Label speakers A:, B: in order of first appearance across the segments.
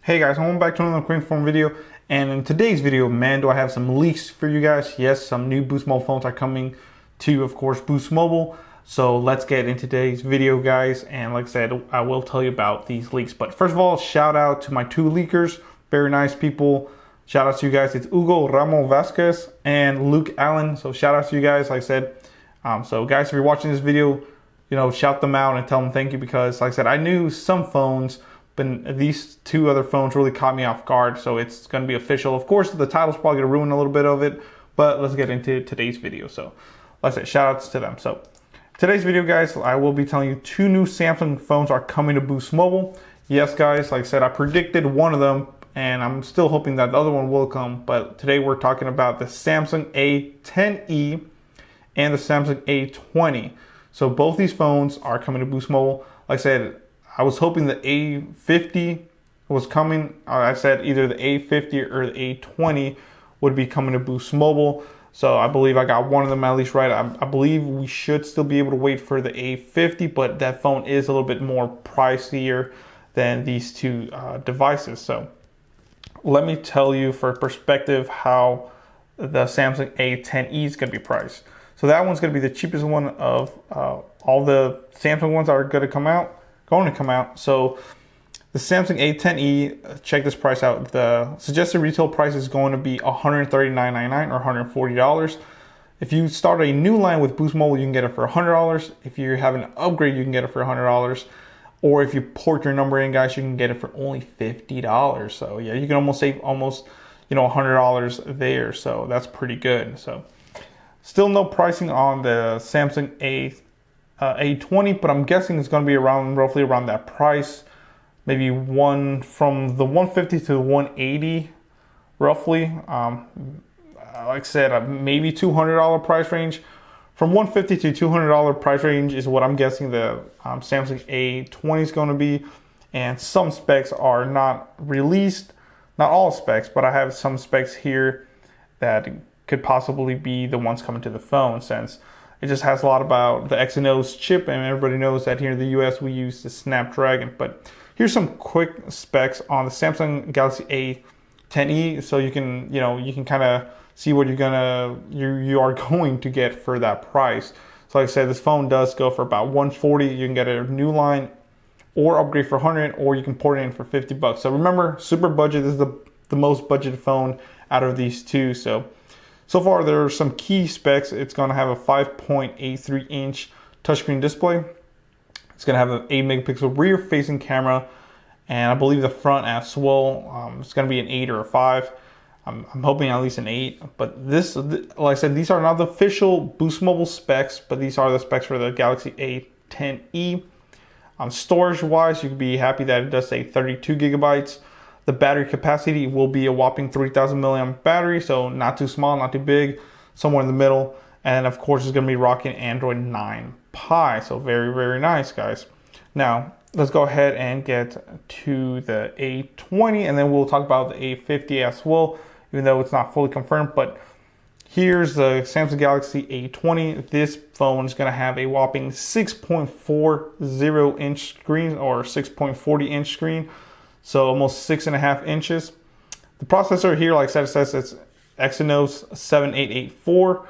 A: Hey guys, welcome back to another quick phone video. And in today's video, man, do I have some leaks for you guys. Yes, some new Boost Mobile phones are coming to, of course, Boost Mobile. So let's get into today's video, guys. And like I said, I will tell you about these leaks. But first of all, shout out to my two leakers. Very nice people. Shout out to you guys. It's Hugo Ramos Vasquez and Luke Allen. So shout out to you guys, like I said. So guys, if you're watching this video, shout them out and tell them thank you, because like I said, I knew some phones, but these two other phones really caught me off guard. So it's going to be official. Of course, the title's probably going to ruin a little bit of it, but let's get into today's video. So like I said, shout outs to them. So today's video, guys, I will be telling you two new Samsung phones are coming to Boost Mobile. Yes, guys, like I said, I predicted one of them, and I'm still hoping that the other one will come. But today we're talking about the Samsung A10e and the Samsung A20. So both these phones are coming to Boost Mobile. Like I said, I was hoping the A50 was coming. I said either the A50 or the A20 would be coming to Boost Mobile. So I believe I got one of them at least right. I believe we should still be able to wait for the A50, but that phone is a little bit more pricier than these two devices. So let me tell you for perspective how the Samsung A10e is going to be priced. So that one's going to be the cheapest one of all the Samsung ones that are going to come out. So the Samsung A10e, check this price out. The suggested retail price is going to be $139.99 or $140. If you start a new line with Boost Mobile, you can get it for $100. If you have an upgrade, you can get it for $100. Or if you port your number in, guys, you can get it for only $50. So yeah, you can almost save $100 there. So that's pretty good. So still no pricing on the Samsung A20, but I'm guessing it's going to be roughly around that price. Maybe one from the 150 to 180, roughly. Like I said, maybe $200 price range. From 150 to $200 price range is what I'm guessing the Samsung A20 is going to be. And some specs are not released, not all specs, but I have some specs here that could possibly be the ones coming to the phone, since it just has a lot about the Exynos chip, and everybody knows that here in the US we use the Snapdragon. But here's some quick specs on the Samsung Galaxy A10e, so you can kind of see what you are going to get for that price. So like I said, this phone does go for about $140. You can get a new line or upgrade for $100, or you can port it in for $50. So remember, super budget. This is the most budgeted phone out of these two. So far, there are some key specs. It's going to have a 5.83-inch touchscreen display. It's going to have an 8-megapixel rear-facing camera, and I believe the front as well. It's going to be an 8 or a 5. I'm hoping at least an 8. But this, like I said, these are not the official Boost Mobile specs, but these are the specs for the Galaxy A10e. Storage-wise, you can be happy that it does say 32 gigabytes. The battery capacity will be a whopping 3,000 milliamp battery, so not too small, not too big, somewhere in the middle. And of course, it's going to be rocking Android 9 Pie, so very, very nice, guys. Now, let's go ahead and get to the A20, and then we'll talk about the A50 as well, even though it's not fully confirmed. But here's the Samsung Galaxy A20. This phone is going to have a whopping 6.40-inch screen, or 6.40-inch screen. So almost 6.5 inches. The processor here, like I said, it says it's Exynos 7884.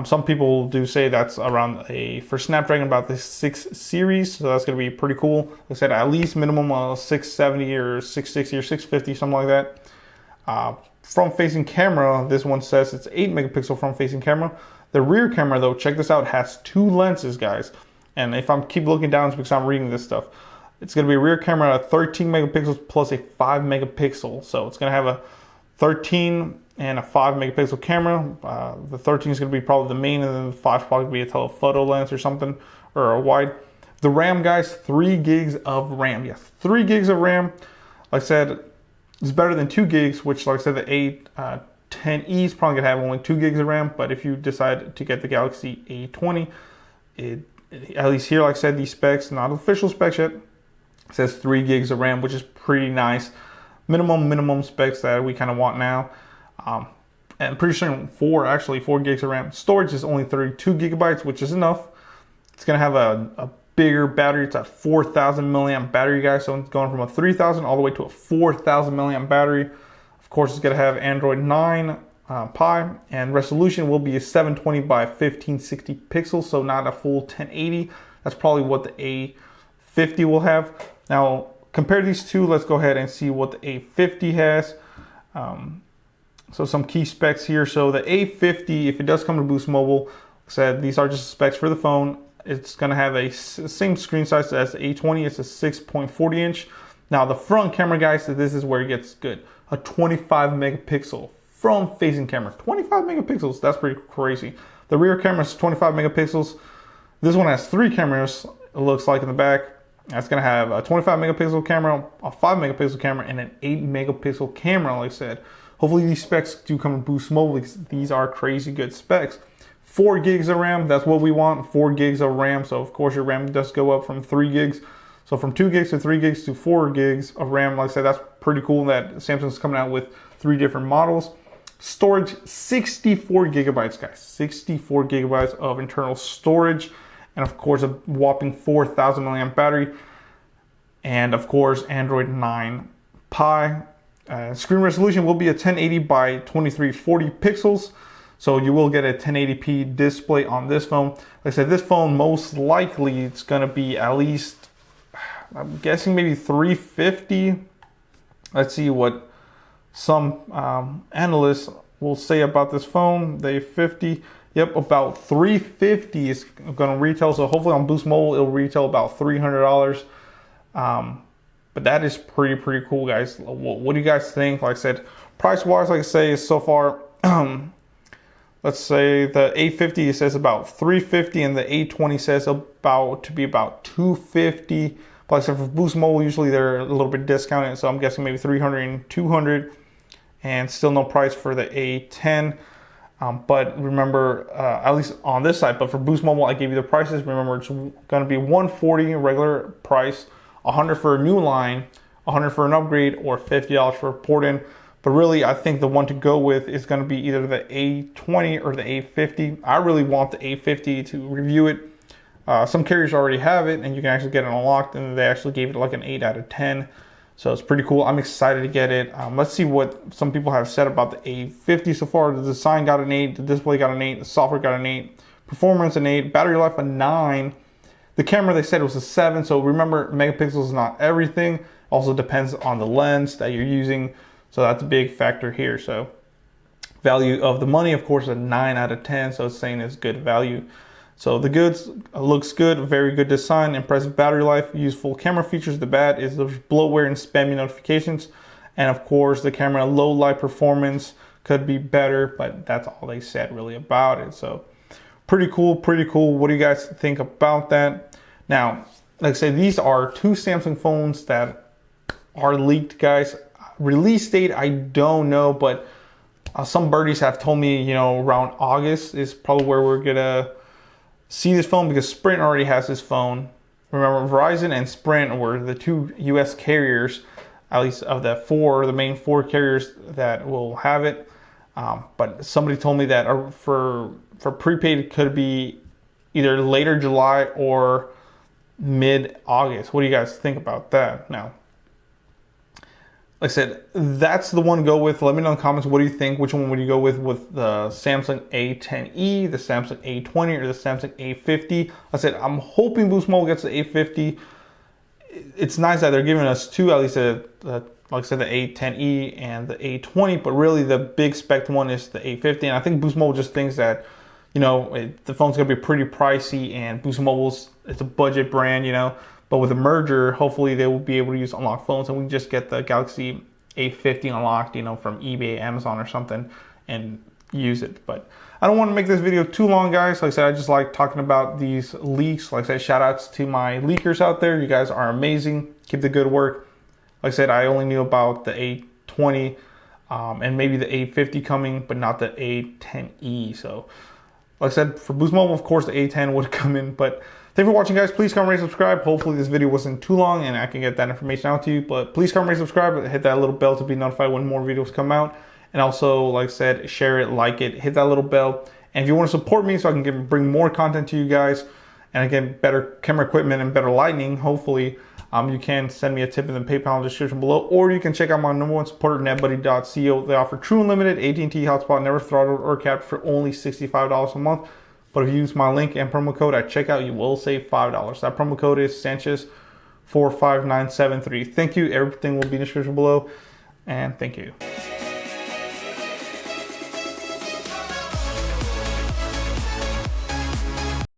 A: Some people do say that's around for Snapdragon, about the 6 series. So that's going to be pretty cool. Like I said, at least minimum 670 or 660 or 650, something like that. Front-facing camera, this one says it's 8-megapixel front-facing camera. The rear camera, though, check this out, has 2 lenses, guys. And if I keep looking down, it's because I'm reading this stuff. It's going to be a rear camera at 13 megapixels plus a 5 megapixel. So it's going to have a 13 and a 5 megapixel camera. The 13 is going to be probably the main, and then the 5 is probably going to be a telephoto lens or something, or a wide. The RAM, guys, 3 gigs of RAM. Yes, 3 gigs of RAM. Like I said, it's better than 2 gigs, which, like I said, the A10e is probably going to have only 2 gigs of RAM. But if you decide to get the Galaxy A20, at least here, like I said, these specs, not official specs yet, it says 3 gigs of RAM, which is pretty nice. Minimum specs that we kind of want now. And pretty sure 4 gigs of RAM. Storage is only 32 gigabytes, which is enough. It's going to have a bigger battery. It's a 4,000 milliamp battery, guys. So it's going from a 3,000 all the way to a 4,000 milliamp battery. Of course, it's going to have Android 9 Pie, and resolution will be a 720 by 1560 pixels, so not a full 1080. That's probably what the A50 will have. Now, compare these two. Let's go ahead and see what the A50 has. So some key specs here. So the A50, if it does come to Boost Mobile, like I said, these are just specs for the phone. It's going to have a same screen size as the A20. It's a 6.40 inch. Now the front camera, guys, so this is where it gets good. A 25 megapixel front facing camera. 25 megapixels, that's pretty crazy. The rear camera is 25 megapixels. This one has 3 cameras, it looks like, in the back. That's going to have a 25 megapixel camera, a 5 megapixel camera, and an 8 megapixel camera, like I said. Hopefully these specs do come to Boost Mobile, because these are crazy good specs. 4 gigs of RAM, that's what we want, 4 gigs of RAM. So of course your RAM does go up from 3 gigs. So from 2 gigs to 3 gigs to 4 gigs of RAM, like I said, that's pretty cool that Samsung's coming out with 3 different models. Storage, 64 gigabytes, guys. 64 gigabytes of internal storage. And of course, a whopping 4,000 milliamp battery. And of course, Android 9 Pie. Screen resolution will be a 1080 by 2340 pixels. So you will get a 1080p display on this phone. Like I said, this phone, most likely, it's going to be at least, I'm guessing maybe 350. Let's see what some analysts will say about this phone. The A50, yep, about 350 is going to retail. So hopefully on Boost Mobile, it'll retail about $300. But that is pretty cool, guys. What do you guys think? Like I said, price-wise, like I say, so far, let's say the A50 says about 350, and the A20 says about to be about 250. But like I said, for Boost Mobile, usually they're a little bit discounted, so I'm guessing maybe 300 and 200, and still no price for the A10. But remember, at least on this side, but for Boost Mobile, I gave you the prices. Remember, it's going to be $140 regular price, $100 for a new line, $100 for an upgrade, or $50 for a port-in. But really, I think the one to go with is going to be either the A20 or the A50. I really want the A50 to review it. Some carriers already have it, and you can actually get it unlocked, and they actually gave it like an 8 out of 10. So it's pretty cool. I'm excited to get it. Let's see what some people have said about the A50 so far. The design got an 8, the display got an 8, the software got an 8, performance an 8, battery life a 9. The camera, they said, it was a 7. So remember, megapixels is not everything. Also depends on the lens that you're using. So that's a big factor here. So value of the money, of course, a 9 out of 10. So it's saying it's good value. So the goods looks good, very good design, impressive battery life, useful camera features. The bad is the bloatware and spammy notifications. And of course, the camera low light performance could be better, but that's all they said really about it. So pretty cool, pretty cool. What do you guys think about that? Now, like I said, these are 2 Samsung phones that are leaked, guys. Release date, I don't know, but some birdies have told me, you know, around August is probably where we're gonna see this phone, because Sprint already has this phone. Remember, Verizon and Sprint were the 2 US carriers, at least of the main 4 carriers that will have it. But somebody told me that for prepaid, it could be either later July or mid-August. What do you guys think about that? Now, like I said, that's the one to go with. Let me know in the comments, what do you think? Which one would you go with the Samsung A10e, the Samsung A20, or the Samsung A50? Like I said, I'm hoping Boost Mobile gets the A50. It's nice that they're giving us 2, at least, like I said, the A10e and the A20, but really the big spec one is the A50. And I think Boost Mobile just thinks that, you know, the phone's going to be pretty pricey, and Boost Mobile's, it's a budget brand, you know. But with the merger, hopefully they will be able to use unlocked phones, and we can just get the Galaxy A50 unlocked, you know, from eBay, Amazon, or something, and use it. But I don't want to make this video too long, guys. Like I said, I just like talking about these leaks. Like I said, shout outs to my leakers out there. You guys are amazing. Keep the good work. Like I said, I only knew about the A20 and maybe the A50 coming, but not the A10e. So, like I said, for Boost Mobile, of course, the A10 would come in. But thank you for watching, guys. Please comment, rate, subscribe. Hopefully this video wasn't too long and I can get that information out to you. But please comment, rate, subscribe, and hit that little bell to be notified when more videos come out. And also, like I said, share it, like it, hit that little bell. And if you want to support me so I can bring more content to you guys, and I get better camera equipment and better lighting, hopefully, you can send me a tip in the PayPal in the description below, or you can check out my #1 supporter, netbuddy.co. They offer true unlimited AT&T Hotspot, never throttled or capped, for only $65 a month. But if you use my link and promo code at checkout, you will save $5. That promo code is Sanchez45973. Thank you. Everything will be in the description below, and thank you.